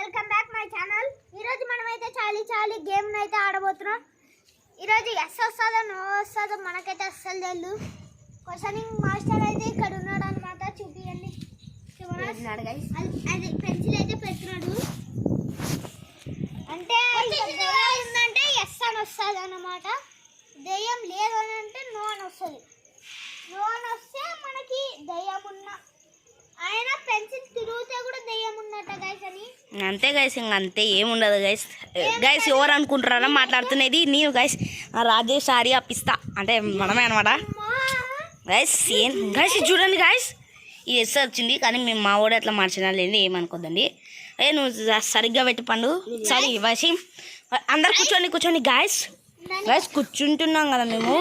Welcome back my channel. ఈరోజు మనమైతే చాలీ గేమ్ అయితే ఆడబోతున్నాం. ఈరోజు ఎస్ వస్తుందో నో వస్తుందో మనకైతే అస్సలు తెలియదు. క్వశ్చనింగ్ మాస్టర్ అయితే ఇక్కడ ఉన్నాడు అనమాట. చూపియండి. అది పెన్సిల్ అయితే పెడుతున్నాడు. అంటే ఏంటంటే ఎస్ అని వస్తుంది అన్నమాట. దెయ్యం లేదు అని అంటే నో అని వస్తుంది. నో అని వస్తే మనకి దెయ్యం ఉన్న ఆయన పెన్సిల్ తిరుగుతే కూడా దెయ్యం ఉన్నట్ట గైస్ అని. అంతే గైస్, ఇంక అంతే ఏముండదు గైస్. గైస్ ఎవరు అనుకుంటారా మాట్లాడుతున్నది నేను గైస్. రాజేష్ ఆర్య పిస్తా అంటే మనమే అనమాట గైస్. ఏం గైస్ చూడండి గైస్, ఇది ఎస్ వచ్చింది కానీ మేము మా వాడు అట్లా మార్చినా లేదు, ఏమనుకోద్దండి. నువ్వు సరిగ్గా పెట్టి పండు. సరే వసి అందరు కూర్చోండి గైస్. గైస్ కూర్చుంటున్నాం కదా మేము.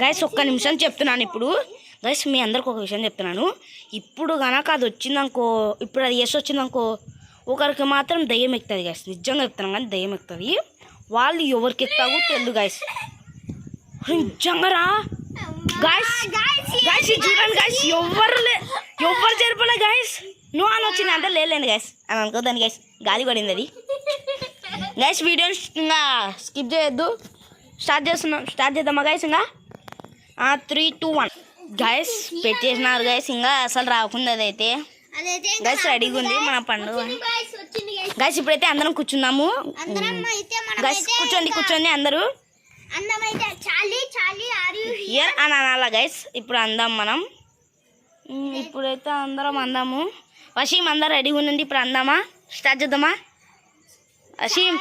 గైస్ ఒక్క నిమిషం చెప్తున్నాను. ఇప్పుడు గైస్ మీ అందరికి ఒక విషయం చెప్తున్నాను. ఇప్పుడు కనుక అది వచ్చిందనుకో, ఇప్పుడు అది ఎస్ వచ్చిందనుకో, ఒకరికి మాత్రం దయ్యం ఎక్కుతుంది గైస్. నిజంగా చెప్తున్నాం కానీ దయ్యం ఎక్కుతుంది. వాళ్ళు ఎవరికి ఎక్కుతావు తెలియదు గైస్. నిజంగా రా గైస్. గైస్ చూడండి గైస్, ఎవ్వరు జరపలే గైస్. నువ్వు అని వచ్చింది అంటే లేదండి గైస్ అని అనుకోదాన్ని గైస్. గాలి పడింది అది గైస్. వీడియోని ఇంకా స్కిప్ చేయొద్దు. స్టార్ట్ చేద్దామా గైస్. ఇంకా 3, 2, 1 గైస్ పెట్టేసినారు గైస్. ఇంకా అసలు రాకుండా అదైతే గైస్ రెడీగా ఉంది మన పండుగ గైస్. ఇప్పుడైతే అందరం కూర్చున్నాము గైస్. కూర్చోండి అందరూ అని అనాలా గైస్. ఇప్పుడు అందాం మనం. ఇప్పుడైతే అందరం అందాము. వసీం అందరు రెడీగా ఉండండి. ఇప్పుడు అందామా, స్టార్ట్ చేద్దామా వసీం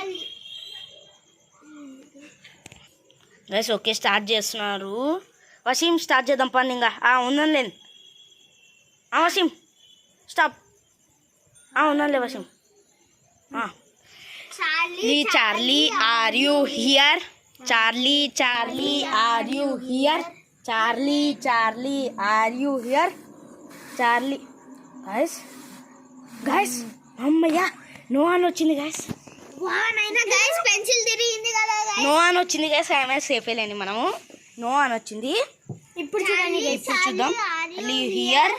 గైస్? ఓకే స్టార్ట్ చేస్తున్నారు. వసీం స్టార్ట్ చేద్దాం పని. ఇంకా ఉందని లేదు వసీం స్టాప్. ఉందని Wasim. Charlie are you here? Charlie are you here? Charlie are you here? Charlie guys అమ్మయ్యా నో అని వచ్చింది గైస్. పెన్సిల్ తిరిగింది కదా. నో అని వచ్చింది గైస్. ఏమైనా సేఫ్ లేండి మనము. నో అని వచ్చింది. ఇప్పుడు చూడండి. ఇప్పుడు చూద్దాం. Here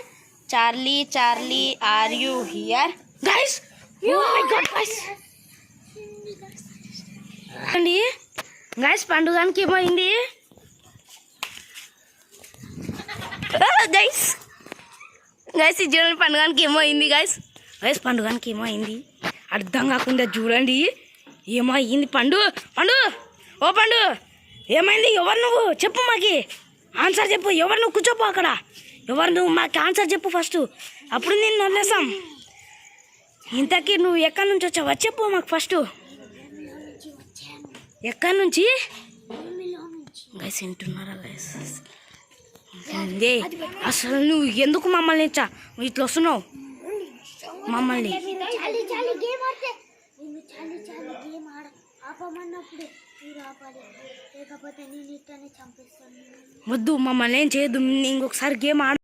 Charlie are you here guys? Oh my god guys. అండి గైస్ పండుగానికి ఏమైంది గైస్? ఈ చూడండి పండుగానికి ఏమైంది గైస్. పండుగానికి ఏమైంది అర్థం కాకుండా చూడండి. ఏమైంది పండు? ఓ పండు ఏమైంది? ఎవరు నువ్వు? చెప్పు మాకి ఆన్సర్ చెప్పు. ఎవరు నువ్వు? కూర్చోపో అక్కడ. ఎవరు నువ్వు? మాకు ఆన్సర్ చెప్పు ఫస్ట్, అప్పుడు నేను వదిలేసాం. ఇంతకీ నువ్వు ఎక్కడి నుంచి వచ్చావా చెప్పు మాకు ఫస్ట్. ఎక్కడి నుంచి గైస్? వింటున్నారా గైస్? అసలు నువ్వు ఎందుకు మమ్మల్ని ఇట్లా వస్తున్నావు మమ్మల్ని? వద్దు మమ్మల్ని ఏం చేయదు. ఇంకొకసారి గేమ్ ఆడ.